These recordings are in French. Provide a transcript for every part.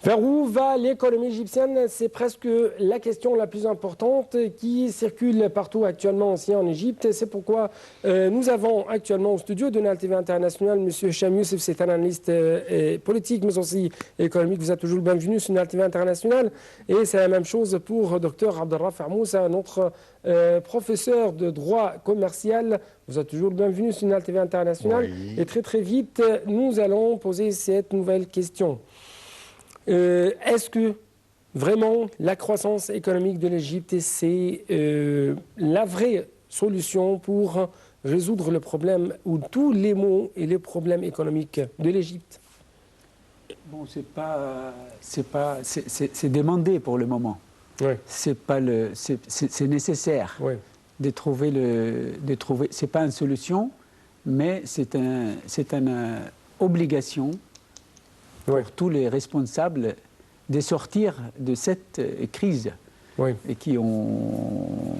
Vers où va l'économie égyptienne? C'est presque la question la plus importante qui circule partout actuellement aussi en Égypte. C'est pourquoi nous avons actuellement au studio de Nal TV International M. Hicham Youssef, c'est un analyste politique mais aussi économique. Vous êtes toujours le bienvenu sur Nal TV International. Et c'est la même chose pour Dr Abdelrafa Moussa, notre professeur de droit commercial. Vous êtes toujours le bienvenu sur Nal TV International. Oui. Et très vite, nous allons poser cette nouvelle question. Est-ce que vraiment la croissance économique de l'Égypte, c'est la vraie solution pour résoudre le problème ou tous les maux et les problèmes économiques de l'Égypte? Bon, c'est demandé pour le moment. Oui. C'est nécessaire. Oui. de trouver c'est pas une solution, mais c'est une obligation pour tous les responsables de sortir de cette crise et qui ont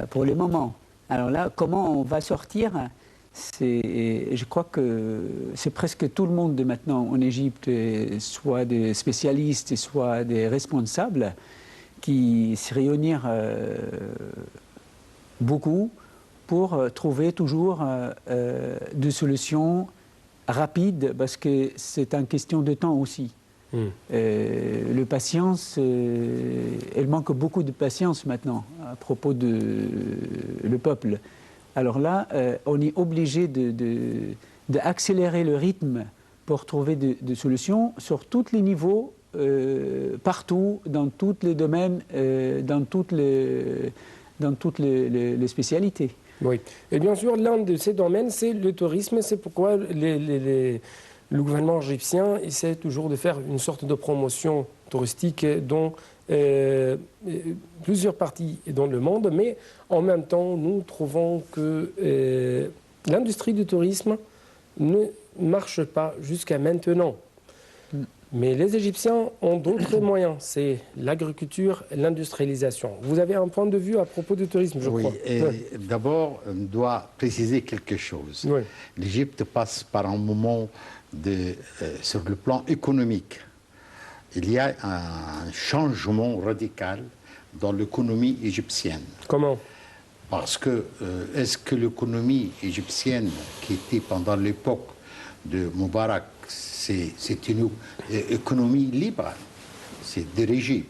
pour le moment. Alors là, comment on va sortir? Je crois que c'est presque tout le monde maintenant en Égypte, soit des spécialistes, soit des responsables, qui se réunissent beaucoup pour trouver toujours des solutions rapide, parce que c'est une question de temps aussi. Le patience, elle manque beaucoup de patience maintenant à propos de le peuple. Alors là, on est obligé d'accélérer le rythme pour trouver des solutions sur tous les niveaux, partout, dans tous les domaines, dans toutes les spécialités. Oui, et bien sûr, l'un de ces domaines, c'est le tourisme. C'est pourquoi le gouvernement égyptien essaie toujours de faire une sorte de promotion touristique dans plusieurs parties dans le monde. Mais en même temps, nous trouvons que l'industrie du tourisme ne marche pas jusqu'à maintenant. Mais les Égyptiens ont d'autres moyens, c'est l'agriculture et l'industrialisation. Vous avez un point de vue à propos du tourisme, je crois. Oui, d'abord, on doit préciser quelque chose. Oui. L'Égypte passe par un moment sur le plan économique. Il y a un changement radical dans l'économie égyptienne. Comment? Parce que, est-ce que l'économie égyptienne, qui était pendant l'époque de Moubarak, c'est une économie libre, c'est dirigé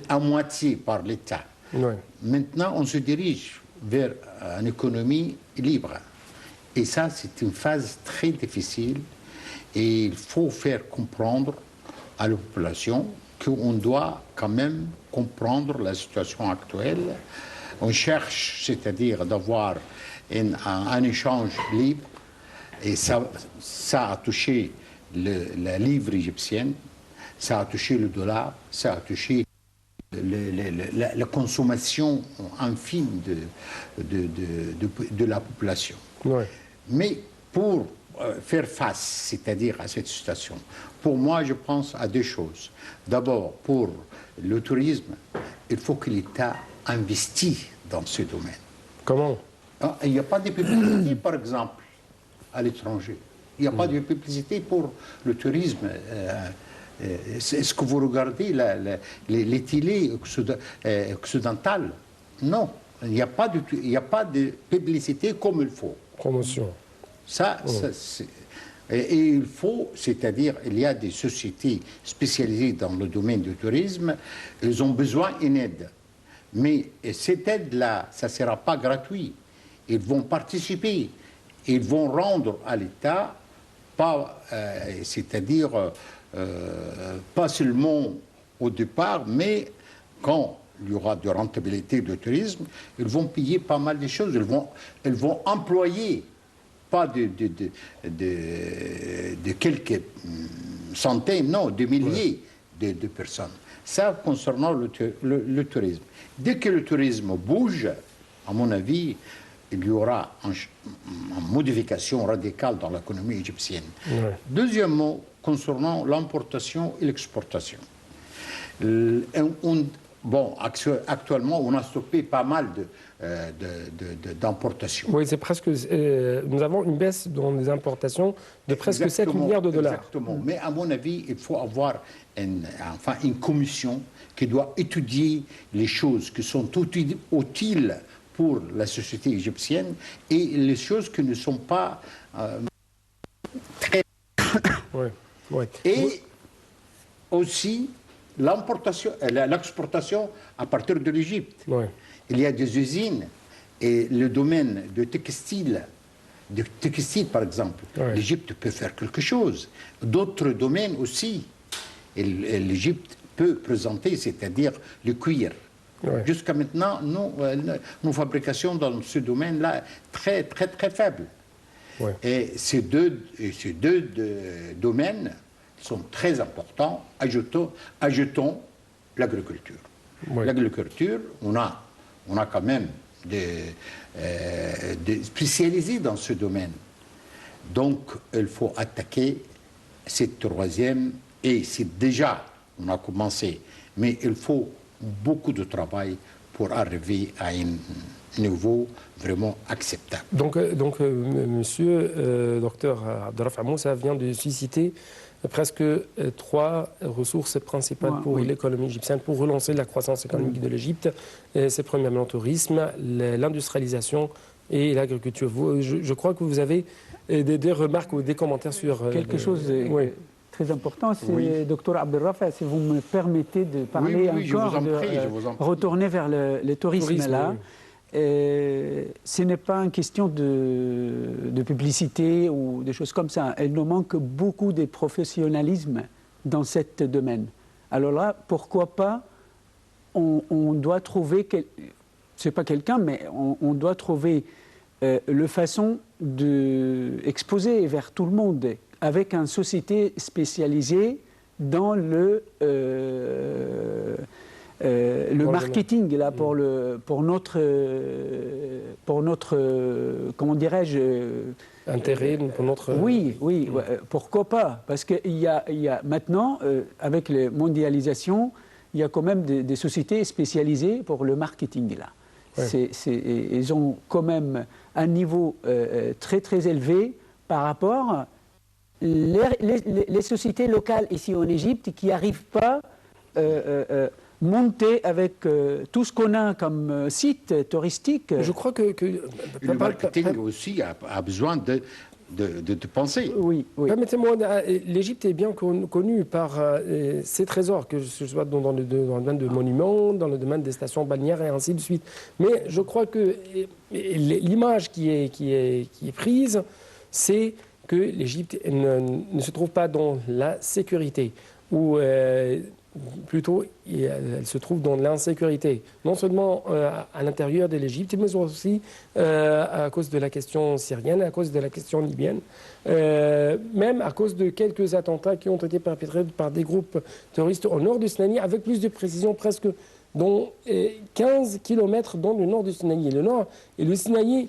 à moitié par l'État. Oui. Maintenant, on se dirige vers une économie libre. Et ça, c'est une phase très difficile. Et il faut faire comprendre à la population qu'on doit quand même comprendre la situation actuelle. On cherche, c'est-à-dire d'avoir un échange libre. Et ça a touché la livre égyptienne, ça a touché le dollar, ça a touché la consommation infime de la population. Ouais. Mais pour faire face, c'est-à-dire à cette situation, pour moi, je pense à deux choses. D'abord, pour le tourisme, il faut que l'État investisse dans ce domaine. Comment? Il n'y a pas de publicité, par exemple, à l'étranger. Il n'y a pas de publicité pour le tourisme. Est-ce que vous regardez les télés occidentales? Non, il n'y a pas de publicité comme il faut. Promotion. Et il faut, c'est-à-dire, il y a des sociétés spécialisées dans le domaine du tourisme, elles ont besoin d'une aide. Mais cette aide-là, ça ne sera pas gratuit. Ils vont participer. Ils vont rendre à l'État, c'est-à-dire pas seulement au départ, mais quand il y aura de rentabilité de tourisme, ils vont payer pas mal de choses. Ils vont employer pas de quelques centaines, non, de milliers de personnes. Ça concernant le tourisme. Dès que le tourisme bouge, à mon avis, il y aura une modification radicale dans l'économie égyptienne. Ouais. Deuxièmement, concernant l'importation et l'exportation. bon, actuellement, on a stoppé pas mal d'importations. Oui, c'est presque. Nous avons une baisse dans les importations de presque 7 milliards de dollars. Exactement. Mais à mon avis, il faut avoir une commission qui doit étudier les choses qui sont utiles pour la société égyptienne et les choses qui ne sont pas très... Oui, oui. Et aussi l'exportation à partir de l'Égypte. Oui. Il y a des usines et le domaine de textile par exemple, oui. L'Égypte peut faire quelque chose. D'autres domaines aussi, l'Égypte peut présenter, c'est-à-dire le cuir. Oui. Jusqu'à maintenant, nos fabrications dans ce domaine-là très, très, très faibles. Oui. Et ces deux domaines sont très importants. Ajoutons l'agriculture. Oui. L'agriculture, on a quand même des spécialisés dans ce domaine. Donc, il faut attaquer cette troisième, et c'est déjà, on a commencé, mais il faut beaucoup de travail pour arriver à un niveau vraiment acceptable. Donc monsieur docteur Abdelrafaa Moussa vient de susciter presque 3 ressources principales pour l'économie égyptienne, pour relancer la croissance économique de l'Égypte. C'est premièrement le tourisme, l'industrialisation et l'agriculture. Je crois que vous avez des remarques ou des commentaires sur... Quelque chose de très important, c'est, docteur Abdelrafaa, si vous me permettez de parler encore, retourner vers le tourisme là. Oui. Ce n'est pas une question de publicité ou des choses comme ça. Il nous manque beaucoup de professionnalisme dans ce domaine. Alors là, pourquoi pas, on doit trouver, c'est pas quelqu'un, mais on doit trouver la façon d'exposer vers tout le monde avec une société spécialisée dans le marketing là pour notre comment dirais-je intérêt pour notre oui pourquoi pas, parce qu'il y a maintenant avec la mondialisation il y a quand même des sociétés spécialisées pour le marketing là. Ils ont quand même un niveau très très élevé par rapport les sociétés locales ici en Égypte qui n'arrivent pas monter avec tout ce qu'on a comme site touristique. Je crois que le marketing aussi a besoin de penser. Oui. Permettez-moi, l'Égypte est bien connue par ses trésors, que ce soit dans le domaine de monuments, dans le domaine des stations balnéaires et ainsi de suite. Mais je crois que l'image qui est prise, c'est que l'Égypte ne se trouve pas dans la sécurité, ou plutôt elle se trouve dans l'insécurité, non seulement à l'intérieur de l'Égypte, mais aussi à cause de la question syrienne, à cause de la question libyenne, même à cause de quelques attentats qui ont été perpétrés par des groupes terroristes au nord du Sinaï, avec plus de précision, presque dans 15 km dans le nord du Sinaï. Le nord et le Sinaï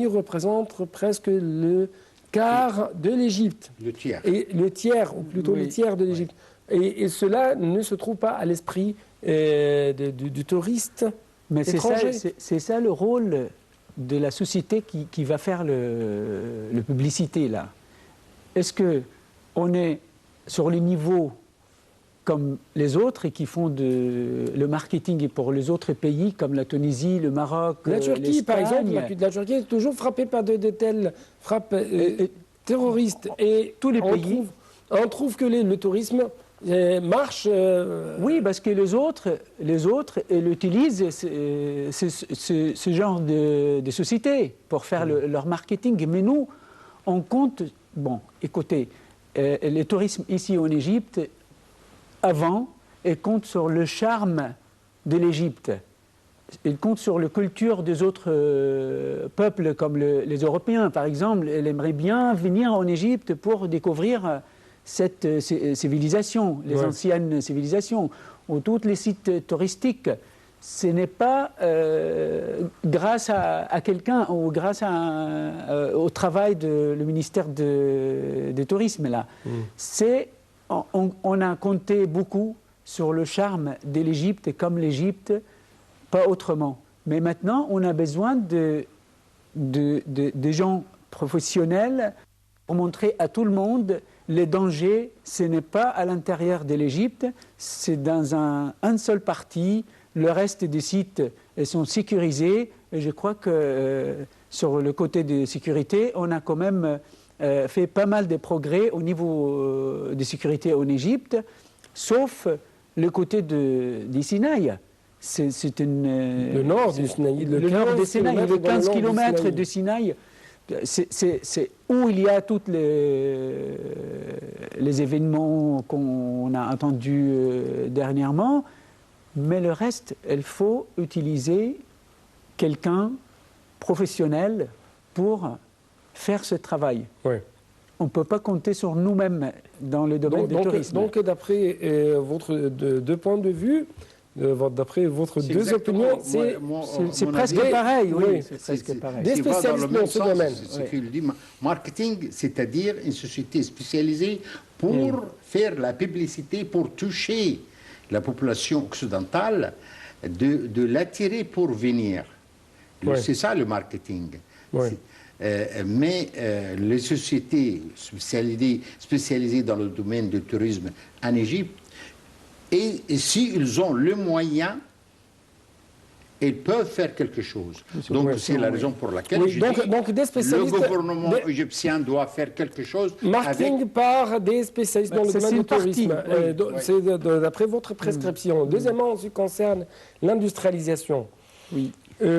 représente presque le quart de l'Égypte. Le tiers. Et le tiers, ou plutôt le tiers de l'Égypte. Et cela ne se trouve pas à l'esprit du touriste. Mais étranger. C'est ça le rôle de la société qui va faire le publicité là. Est-ce qu'on est sur le niveau comme les autres et qui font le marketing pour les autres pays comme la Tunisie, le Maroc, la Turquie par exemple, la Turquie est toujours frappée par de telles frappes terroristes et tous les pays. On trouve que le tourisme marche. Oui, parce que les autres ils utilisent ce genre de société pour faire leur marketing. Mais nous, on compte. Bon, écoutez, le tourisme ici en Égypte. Avant, il compte sur le charme de l'Égypte. Il compte sur la culture des autres peuples, comme les Européens, par exemple. Ils aimeraient bien venir en Égypte pour découvrir cette civilisation, les anciennes civilisations, ou tous les sites touristiques. Ce n'est pas grâce à quelqu'un ou grâce au travail du ministère du Tourisme, là. C'est... On a compté beaucoup sur le charme de l'Égypte et comme l'Égypte, pas autrement. Mais maintenant, on a besoin de gens professionnels pour montrer à tout le monde les dangers. Ce n'est pas à l'intérieur de l'Égypte, c'est dans un seul parti. Le reste des sites sont sécurisés. Et je crois que sur le côté de sécurité, on a quand même fait pas mal de progrès au niveau de sécurité en Égypte, sauf le côté du Sinaï. Le nord du Sinaï. Le nord du Sinaï, le 15 km de Sinaï. C'est où il y a tous les événements qu'on a entendus dernièrement, mais le reste, il faut utiliser quelqu'un professionnel pour faire ce travail. Oui. On ne peut pas compter sur nous-mêmes dans le domaine du tourisme. Donc, d'après votre deux points de vue, d'après votre deux opinions, c'est presque pareil. Oui, c'est presque pareil. Des spécialistes dans ce domaine. C'est ce qu'il dit. Marketing, c'est-à-dire une société spécialisée pour faire la publicité, pour toucher la population occidentale, de l'attirer pour venir. C'est ça le marketing. Mais les sociétés spécialisées dans le domaine du tourisme en Égypte, et s'ils ont le moyen, ils peuvent faire quelque chose. Donc c'est la raison pour laquelle je dis le gouvernement égyptien doit faire quelque chose. Marketing par des spécialistes dans le domaine du tourisme. C'est d'après votre prescription. Deuxièmement, en ce qui concerne l'industrialisation. Oui.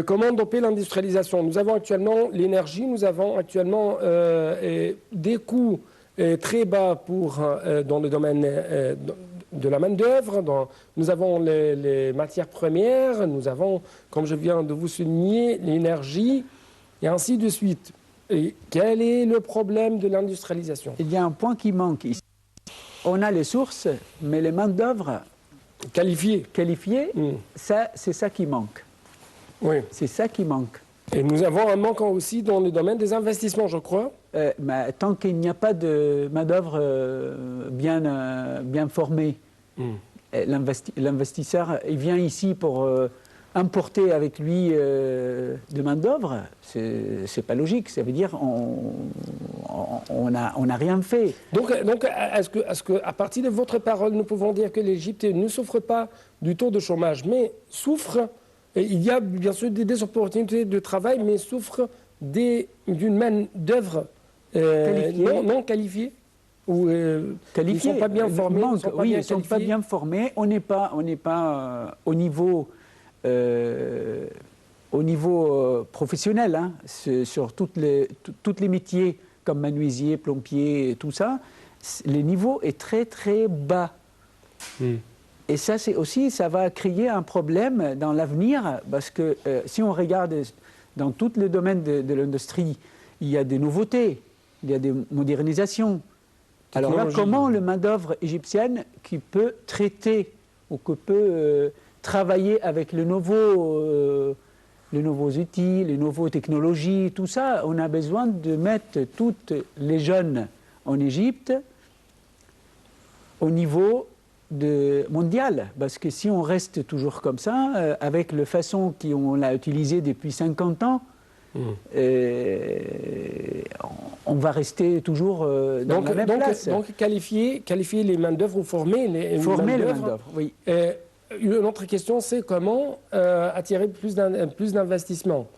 Comment doper l'industrialisation? Nous avons actuellement l'énergie, nous avons actuellement des coûts très bas dans le domaine de la main-d'œuvre. Nous avons les matières premières, nous avons, comme je viens de vous souligner, l'énergie, et ainsi de suite. Et quel est le problème de l'industrialisation? Il y a un point qui manque ici. On a les sources, mais les main-d'œuvre qualifiées, c'est ça qui manque. Oui. C'est ça qui manque. Et nous avons un manque aussi dans le domaine des investissements, je crois. Mais tant qu'il n'y a pas de main-d'œuvre bien formée, l'investisseur il vient ici pour importer avec lui de main-d'œuvre, c'est pas logique. Ça veut dire on n'a rien fait. Donc est-ce que, à partir de votre parole, nous pouvons dire que l'Égypte ne souffre pas du taux de chômage, mais souffre. Il y a bien sûr des opportunités de travail, mais souffre d'une main-d'œuvre non qualifiée ou qualifiée. Ils ne sont pas bien formés. Ils ne sont pas bien formés. On n'est pas au niveau professionnel, hein, sur tous les métiers comme menuisier, plombier, tout ça. Le niveau est très très bas. Et ça, ça va créer un problème dans l'avenir, parce que si on regarde dans tous les domaines de l'industrie, il y a des nouveautés, il y a des modernisations. Alors là, comment le main-d'œuvre égyptienne qui peut traiter ou qui peut travailler avec les nouveaux outils, les nouvelles technologies, tout ça, on a besoin de mettre toutes les jeunes en Égypte au niveau mondial, parce que si on reste toujours comme ça, avec la façon qu'on l'a utilisée depuis 50 ans, on va rester toujours dans la même place. Donc qualifier les main-d'œuvre ou former les main-d'œuvre, oui. Une autre question, c'est comment attirer plus d'investissements.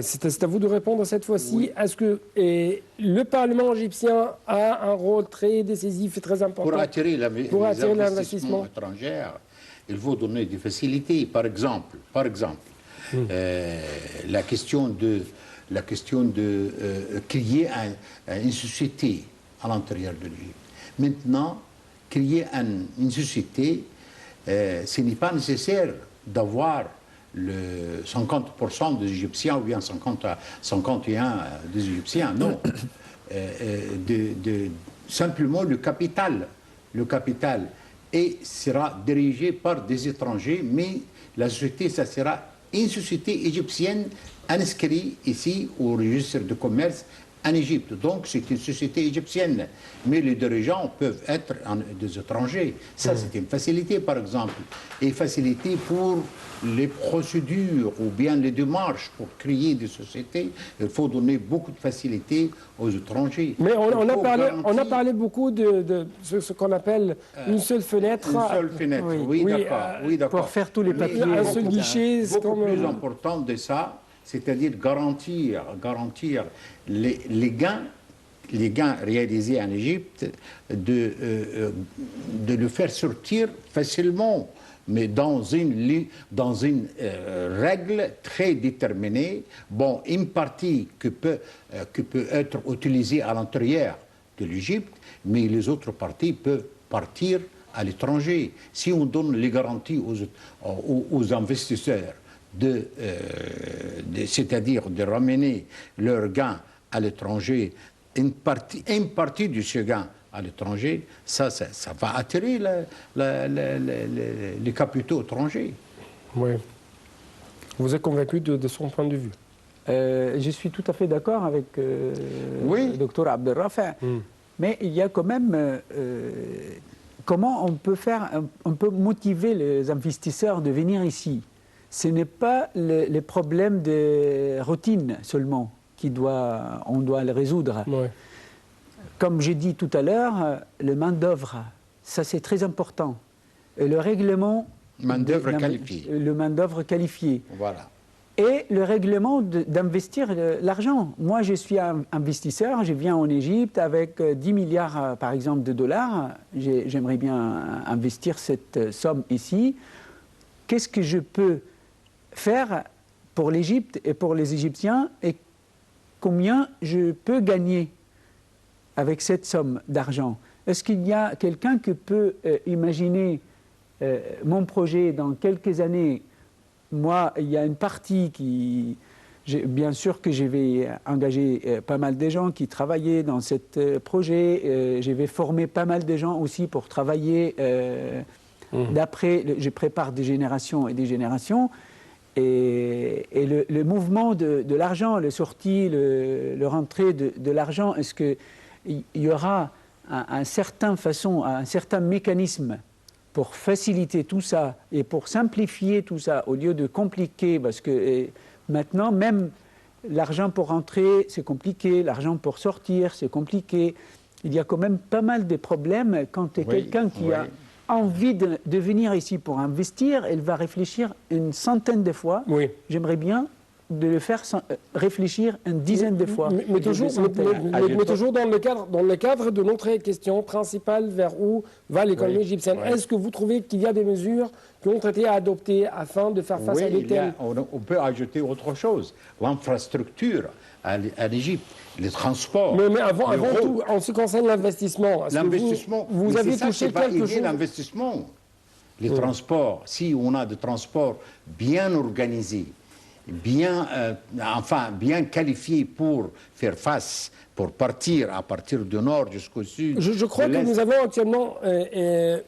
C'est à vous de répondre cette fois-ci. Oui. Est-ce que le Parlement égyptien a un rôle très décisif et très important pour attirer l'investissement étranger? Il faut donner des facilités. Par exemple, la question de créer une société à l'intérieur de l'Égypte. Maintenant, créer une société, ce n'est pas nécessaire d'avoir le 50% des Égyptiens ou bien 51 des Égyptiens, non. Simplement le capital et sera dirigé par des étrangers, mais la société, ça sera une société égyptienne inscrite ici au registre de commerce, en Égypte. Donc, c'est une société égyptienne. Mais les dirigeants peuvent être des étrangers. Ça, c'est une facilité, par exemple. Et facilité pour les procédures ou bien les démarches pour créer des sociétés. Il faut donner beaucoup de facilité aux étrangers. Mais on a parlé beaucoup de ce qu'on appelle une seule fenêtre. Une seule fenêtre, oui, d'accord. Pour faire tous les papiers. Un seul guichet. Beaucoup plus important de ça, c'est-à-dire garantir les gains réalisés en Égypte, de le faire sortir facilement, mais dans une règle très déterminée. Bon, une partie qui peut être utilisée à l'intérieur de l'Égypte, mais les autres parties peuvent partir à l'étranger. Si on donne les garanties aux investisseurs, c'est-à-dire de ramener leurs gains à l'étranger, une partie de ce gain à l'étranger, ça va attirer les capitaux étrangers. Oui. Vous êtes convaincu de son point de vue? Je suis tout à fait d'accord avec le docteur Abdelrafa. Mais il y a quand même... comment on peut motiver les investisseurs de venir ici? Ce n'est pas les problèmes de routine seulement on doit les résoudre. Ouais. Comme j'ai dit tout à l'heure, le main-d'œuvre, ça c'est très important. Et le règlement... Main-d'œuvre qualifiée. Le main-d'œuvre qualifié. Voilà. Et le règlement d'investir l'argent. Moi, je suis un investisseur, je viens en Égypte avec 10 milliards, par exemple, de dollars. J'aimerais bien investir cette somme ici. Qu'est-ce que je peux faire pour l'Égypte et pour les Égyptiens et combien je peux gagner avec cette somme d'argent? Est-ce qu'il y a quelqu'un qui peut imaginer mon projet dans quelques années? Moi, il y a une partie qui... Bien sûr que je vais engager pas mal de gens qui travaillaient dans ce projet. Je vais former pas mal de gens aussi pour travailler d'après. Je prépare des générations et des générations. Et le mouvement de l'argent, le sortie, le rentrée de l'argent, est-ce qu'il y aura un certain mécanisme pour faciliter tout ça et pour simplifier tout ça au lieu de compliquer, parce que maintenant même l'argent pour rentrer c'est compliqué, l'argent pour sortir c'est compliqué. Il y a quand même pas mal de problèmes quand tu es quelqu'un qui a envie de venir ici pour investir, il va réfléchir une centaine de fois. Oui. J'aimerais bien de le faire réfléchir une dizaine de fois. Mais toujours dans le cadre de notre question principale, vers où va l'économie égyptienne. Est-ce que vous trouvez qu'il y a des mesures qui ont été adoptées afin de faire face à l'État? On peut ajouter autre chose. L'infrastructure à l'Égypte, les transports. Mais avant tout, en ce qui concerne l'investissement, vous avez touché quelque chose? L'investissement, les transports, si on a des transports bien organisés, bien qualifié pour faire face, pour partir à partir du nord jusqu'au sud. Je crois que nous avons actuellement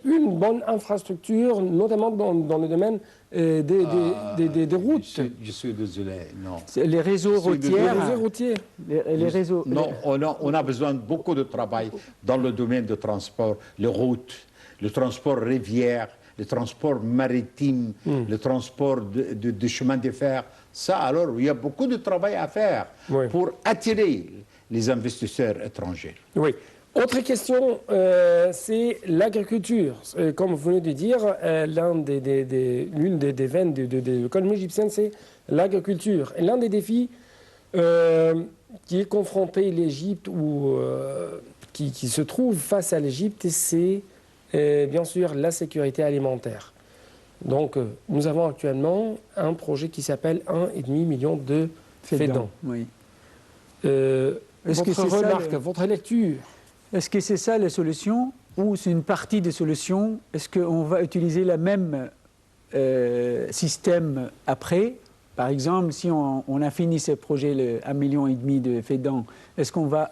une bonne infrastructure, notamment dans le domaine des routes. Je suis désolé, non. Les réseaux routiers. Les réseaux. Non, on a besoin de beaucoup de travail dans le domaine du transport, les routes, le transport rivière, le transport maritime, le transport de chemin de fer. Ça, alors, il y a beaucoup de travail à faire pour attirer les investisseurs étrangers. Oui. Autre question, c'est l'agriculture. Comme vous venez de dire, l'une des veines de l'économie égyptienne, c'est l'agriculture. Et l'un des défis qui est confronté l'Égypte ou qui se trouve face à l'Égypte, c'est bien sûr la sécurité alimentaire. Donc, nous avons actuellement un projet qui s'appelle 1,5 million de fédans. Oui. Votre remarque, votre lecture? Est-ce que c'est ça la solution ou c'est une partie des solutions? Est-ce qu'on va utiliser le même système après? Par exemple, si on a fini ce projet, le 1,5 million de fédans, est-ce qu'on va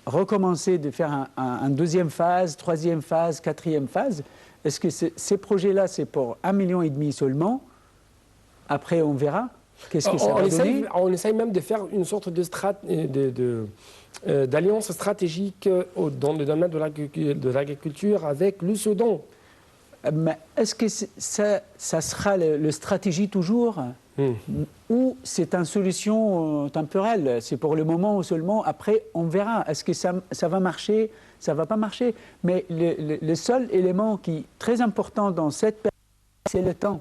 recommencer de faire une deuxième phase, troisième phase, quatrième phase? Est-ce que ces projets-là, c'est pour 1,5 million seulement? Après, on verra. Qu'est-ce que ça va donner? On essaye même de faire une sorte d'alliance stratégique dans le domaine de l'agriculture avec le Soudan. Mais est-ce que ça sera le stratégie toujours ou c'est une solution temporelle? C'est pour le moment seulement, après on verra. Est-ce que ça va marcher? Ça ne va pas marcher. Mais le seul élément qui est très important dans cette période, c'est le temps.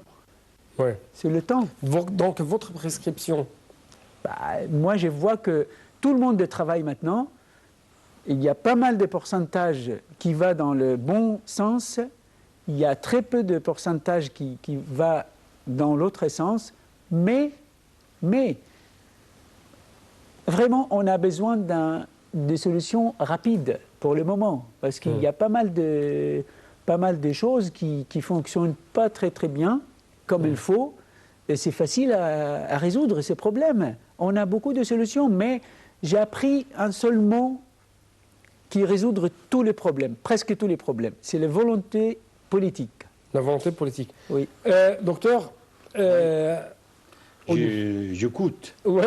Ouais. C'est le temps. Donc votre prescription? Moi je vois que tout le monde travaille maintenant. Il y a pas mal de pourcentage qui va dans le bon sens. Il y a très peu de pourcentage qui va dans l'autre sens. Mais, vraiment, on a besoin de solutions rapides pour le moment. Parce qu'il y a pas mal de choses qui ne fonctionnent pas très très bien, comme il faut. Et c'est facile à résoudre ces problèmes. On a beaucoup de solutions, mais j'ai appris un seul mot qui résout tous les problèmes, presque tous les problèmes. C'est la volonté politique. La volonté politique. Oui. Docteur, j'écoute. Oui.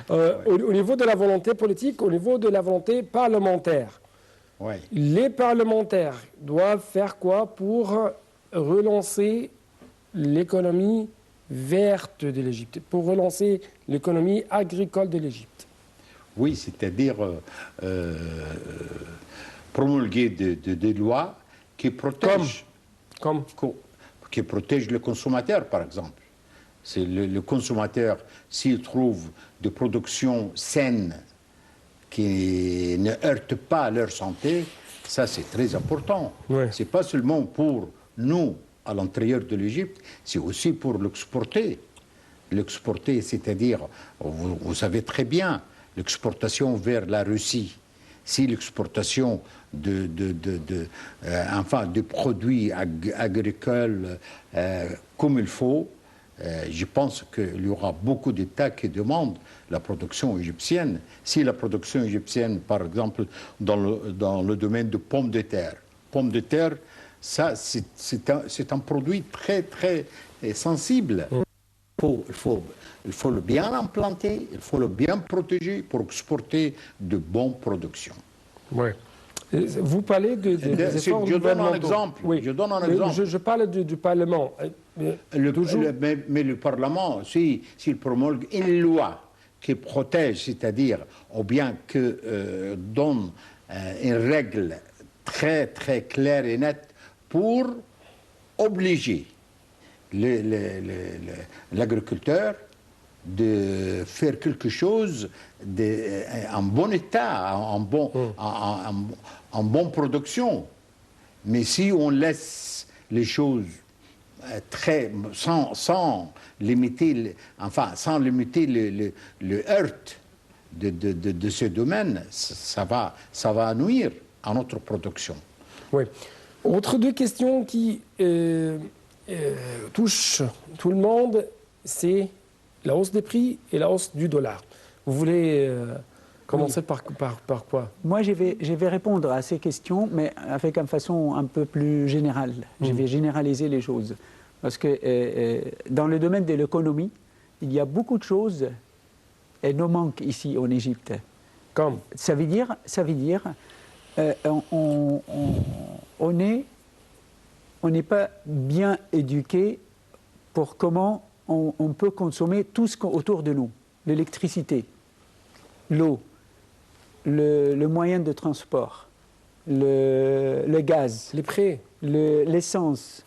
Au niveau de la volonté politique, au niveau de la volonté parlementaire, les parlementaires doivent faire quoi pour relancer l'économie verte de l'Égypte, pour relancer l'économie agricole de l'Égypte? Oui, c'est-à-dire promulguer des lois qui protègent, qui protègent le consommateur, par exemple. C'est le consommateur, s'il trouve des productions saines qui ne heurtent pas leur santé, ça c'est très important. Ouais. Ce n'est pas seulement pour nous à l'intérieur de l'Égypte, c'est aussi pour l'exporter. L'exporter, c'est-à-dire, vous savez très bien, l'exportation vers la Russie. Si l'exportation de produits agricoles comme il faut, je pense qu'il y aura beaucoup d'États qui demandent la production égyptienne. Si la production égyptienne, par exemple, dans le domaine de pommes de terre, ça, c'est un produit très, très sensible. Il faut le bien implanter, il faut le bien protéger pour exporter de bonnes productions. Oui. Vous parlez des efforts je donne un exemple. Oui. Je donne un exemple. Je parle du Parlement. Mais le Parlement, s'il promulgue une loi qui protège, c'est-à-dire, ou bien que donne une règle très, très claire et nette pour obliger l'agriculteur de faire quelque chose en bon état, en bonne production. Mais si on laisse les choses sans limiter le heurt de ce domaine, ça va nuire à notre production. Oui. Autre deux questions qui touchent tout le monde, c'est la hausse des prix et la hausse du dollar. Vous voulez commencer par quoi? Moi, je vais répondre à ces questions, mais avec une façon un peu plus générale. Je vais généraliser les choses. Parce que dans le domaine de l'économie, il y a beaucoup de choses et nous manquent ici en Égypte. Comme? Ça veut dire on n'est pas bien éduqué pour comment on peut consommer tout ce autour de nous. L'électricité, l'eau, le moyen de transport, le gaz, les prix, l'essence.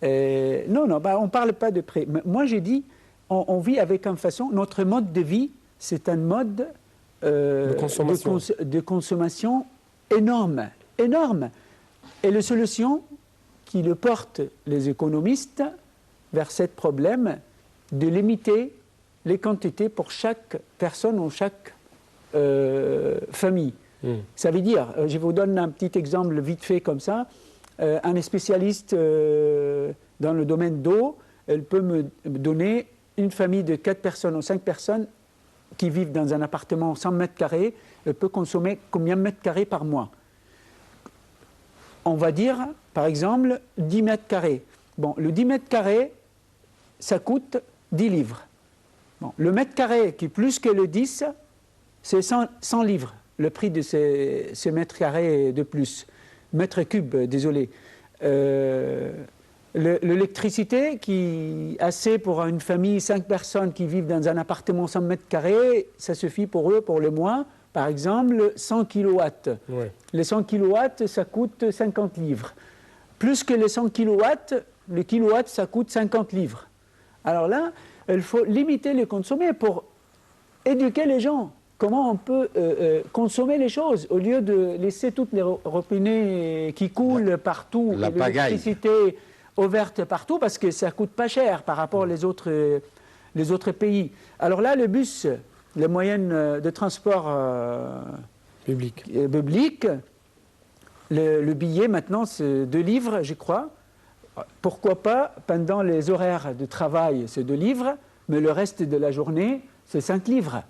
On ne parle pas de prix. Moi, j'ai dit, on vit avec une façon, notre mode de vie, c'est un mode de consommation énorme. Et la solution qui le porte les économistes vers ce problème, de limiter les quantités pour chaque personne ou chaque famille. Ça veut dire, je vous donne un petit exemple vite fait comme ça, un spécialiste dans le domaine d'eau, elle peut me donner une famille de 4 personnes ou 5 personnes qui vivent dans un appartement 100 mètres carrés, elle peut consommer combien de mètres carrés par mois? On va dire, par exemple, 10 mètres carrés. Bon, le 10 mètres carrés, ça coûte 10 livres. Bon, le mètre carré qui est plus que le 10, c'est 100 livres, le prix de ce mètre carré de plus. Mètre cube, désolé. L'électricité, qui assez pour une famille, 5 personnes qui vivent dans un appartement 100 mètres carrés, ça suffit pour eux pour le mois. Par exemple, 100 kilowatts. Ouais. Les 100 kilowatts, ça coûte 50 livres. Plus que les 100 kilowatts, le kilowatt, ça coûte 50 livres. Alors là, il faut limiter les consommer pour éduquer les gens. Comment on peut consommer les choses au lieu de laisser toutes les robinets qui coulent partout, l'électricité ouverte partout, parce que ça ne coûte pas cher par rapport aux autres pays. Alors là, le bus, les moyens de transport public, le billet maintenant, c'est 2 livres, je crois. Pourquoi pas, pendant les horaires de travail, c'est 2 livres, mais le reste de la journée, c'est 5 livres.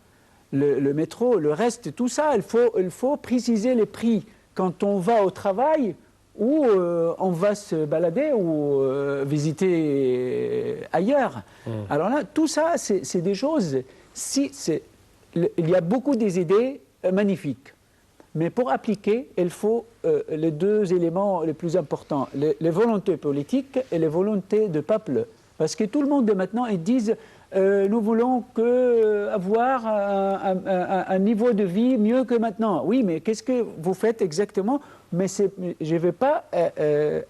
Le métro, le reste, tout ça, il faut préciser les prix quand on va au travail ou on va se balader ou visiter ailleurs. Alors là, tout ça, c'est des choses... il y a beaucoup des idées magnifiques. Mais pour appliquer, il faut les 2 éléments les plus importants, les volontés politiques et les volontés de peuple. Parce que tout le monde maintenant, ils disent nous voulons avoir un niveau de vie mieux que maintenant. Oui, mais qu'est-ce que vous faites exactement? Mais je ne vais pas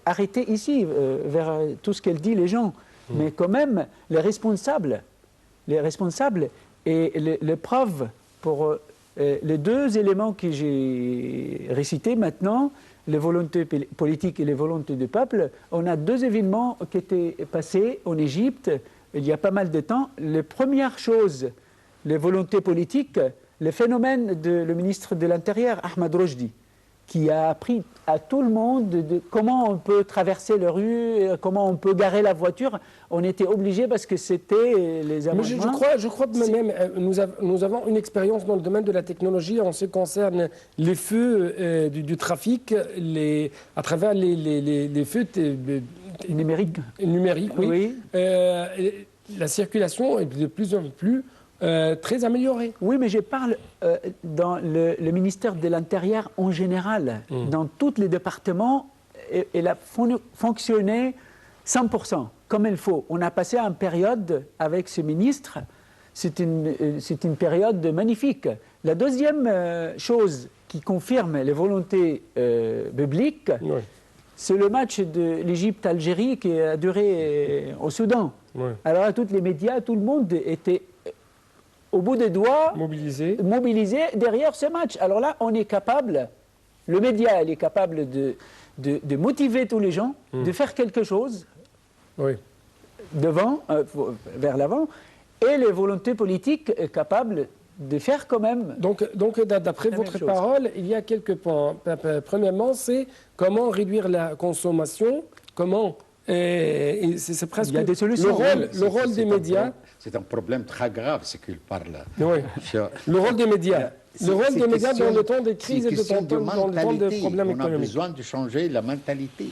arrêter ici vers tout ce qu'elle dit les gens. Mais quand même, les responsables et les preuves pour les 2 éléments que j'ai récités maintenant, les volontés politiques et les volontés du peuple, on a 2 événements qui étaient passés en Égypte il y a pas mal de temps. La première chose, les volontés politiques, le phénomène le ministre de l'Intérieur, Ahmed Rojdi, qui a appris à tout le monde comment on peut traverser les rues, comment on peut garer la voiture. On était obligés parce que c'était les amendements. Mais je crois que même nous avons une expérience dans le domaine de la technologie en ce qui concerne les feux du trafic, à travers les feux numériques. Oui. La circulation est de plus en plus très améliorée. Oui, mais je parle dans le ministère de l'Intérieur en général. Dans tous les départements, elle a fonctionné 100%, comme il faut. On a passé une période avec ce ministre, c'est une période magnifique. La deuxième chose qui confirme les volontés bibliques, c'est le match de l'Égypte-Algérie qui a duré au Soudan. Alors à tous les médias, tout le monde était au bout des doigts, mobilisé derrière ce match. Alors là, on est capable, le média, il est capable de motiver tous les gens, de faire quelque chose vers l'avant, et les volontés politiques sont capables de faire quand même. Donc d'après votre parole, il y a quelques points. Premièrement, c'est comment réduire la consommation, comment... c'est presque... Il y a des solutions. Le rôle des médias... C'est un problème très grave, ce qu'il parle. Oui. Le rôle des médias. Le rôle des médias dans le temps des crises et dans le temps des problèmes économiques. On a besoin de changer la mentalité.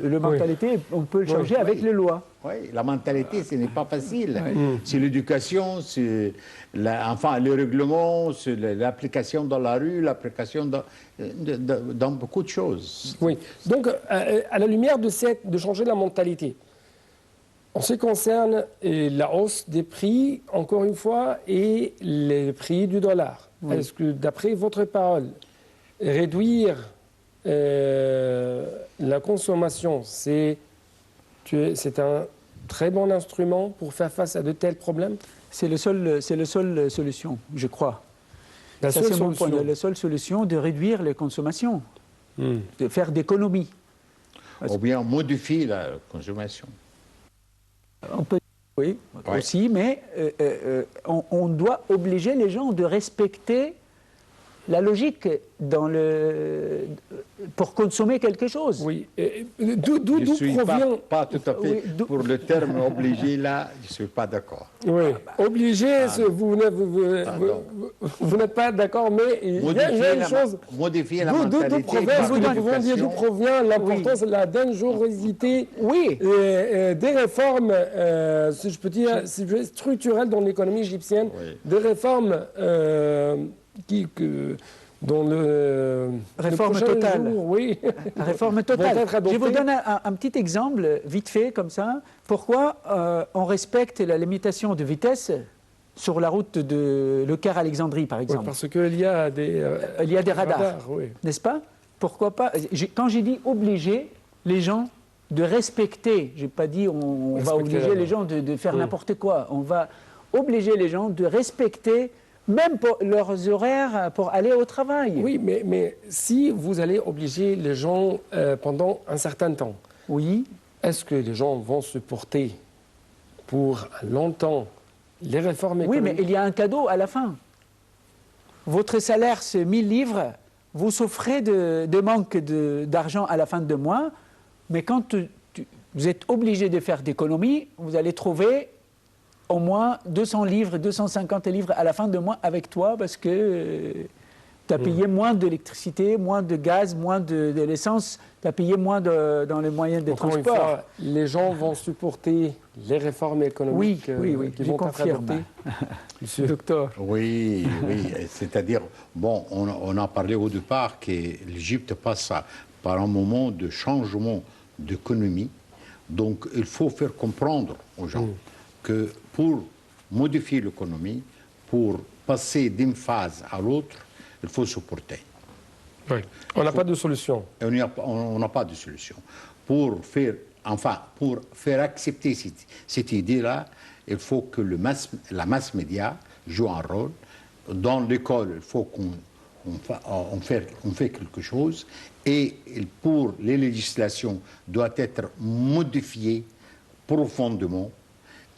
La mentalité, on peut le changer avec les lois. Oui, la mentalité, ce n'est pas facile. C'est l'éducation, c'est les règlements, c'est l'application dans la rue, l'application dans beaucoup de choses. Oui. Donc, à la lumière de changer la mentalité, en ce qui concerne la hausse des prix, encore une fois, et les prix du dollar, est-ce que, d'après votre parole, réduire la consommation, c'est un très bon instrument pour faire face à de tels problèmes? C'est la seule solution, je crois. La seule solution de réduire les consommations, de faire d'économies. Ou bien modifier la consommation. On peut, oui, aussi, mais on doit obliger les gens de respecter la logique pour consommer quelque chose. Oui. D'où provient... Pas tout à fait. Oui, pour le terme obligé, là, je ne suis pas d'accord. Oui, obligé, vous n'êtes pas d'accord, mais il y a une chose... Modifier la mentalité. D'où provient l'importance de la dangerosité des réformes, si je peux dire, structurelles dans l'économie égyptienne, des réformes... dans le réforme totale. Oui. La réforme totale. Je vous donne un petit exemple, vite fait, comme ça. Pourquoi on respecte la limitation de vitesse sur la route de Le Caire-Alexandrie, par exemple? Parce qu'il y a des radars, n'est-ce pas? Pourquoi pas? Quand j'ai dit obliger les gens de respecter, je n'ai pas dit on va obliger les gens de faire n'importe quoi. On va obliger les gens de respecter même pour leurs horaires pour aller au travail. Oui, mais si vous allez obliger les gens pendant un certain temps, est-ce que les gens vont supporter pour longtemps les réformes économiques? Oui, mais il y a un cadeau à la fin. Votre salaire, c'est 1000 livres. Vous souffrez de manque d'argent à la fin de mois, mais quand vous êtes obligé de faire d'économies, vous allez trouver au moins 200 livres, 250 livres à la fin de mois avec toi parce que tu as payé moins d'électricité, moins de gaz, moins de l'essence, tu as payé moins dans les moyens de transport. Fois, les gens vont supporter les réformes économiques qui vont être adoptées. Monsieur le docteur. Oui, c'est-à-dire, bon, on a parlé au départ que l'Égypte passe par un moment de changement d'économie, donc il faut faire comprendre aux gens que pour modifier l'économie, pour passer d'une phase à l'autre, il faut supporter. Oui. On n'a pas de solution. On n'a pas de solution. Pour faire accepter cette idée-là, il faut que la masse média joue un rôle. Dans l'école, il faut qu'on fait quelque chose. Et pour les législations, doit être modifiées profondément.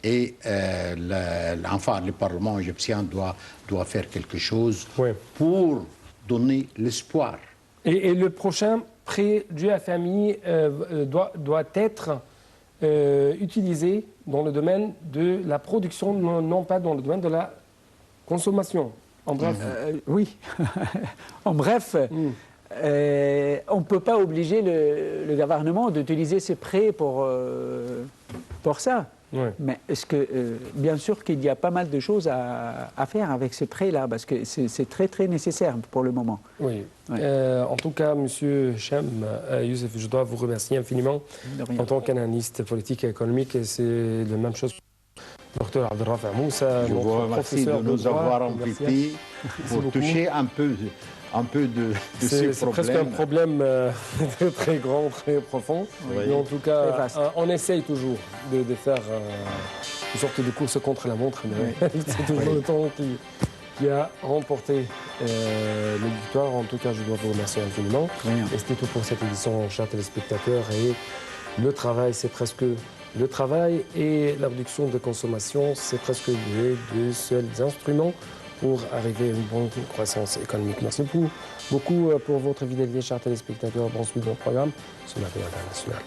Et le Parlement égyptien doit faire quelque chose pour donner l'espoir. Et le prochain prêt du FMI doit être utilisé dans le domaine de la production, non pas dans le domaine de la consommation. En bref. Oui. En bref, on ne peut pas obliger le gouvernement d'utiliser ces prêts pour ça. Ouais. Mais est-ce que, bien sûr qu'il y a pas mal de choses à faire avec ces prêts-là, parce que c'est très, très nécessaire pour le moment. Oui. En tout cas, M. Chem Youssef, je dois vous remercier infiniment en tant qu'analyste politique et économique. Et c'est la même chose pour le Dr Abdelrafa Moussa. Je vous remercie de nous avoir invités pour toucher un peu de ces problèmes. C'est presque un problème très grand, très profond. Oui. Mais en tout cas, on essaye toujours de faire une sorte de course contre la montre. Mais c'est toujours le temps qui a remporté les victoires. En tout cas, je dois vous remercier infiniment. Et c'était tout pour cette édition, chers téléspectateurs. Et le travail, c'est presque... Le travail et la réduction de consommation, c'est presque les deux seuls instruments pour arriver à une bonne croissance économique. Merci beaucoup pour votre fidélité, chers téléspectateurs. Bon suite de notre programme sur la télé internationale.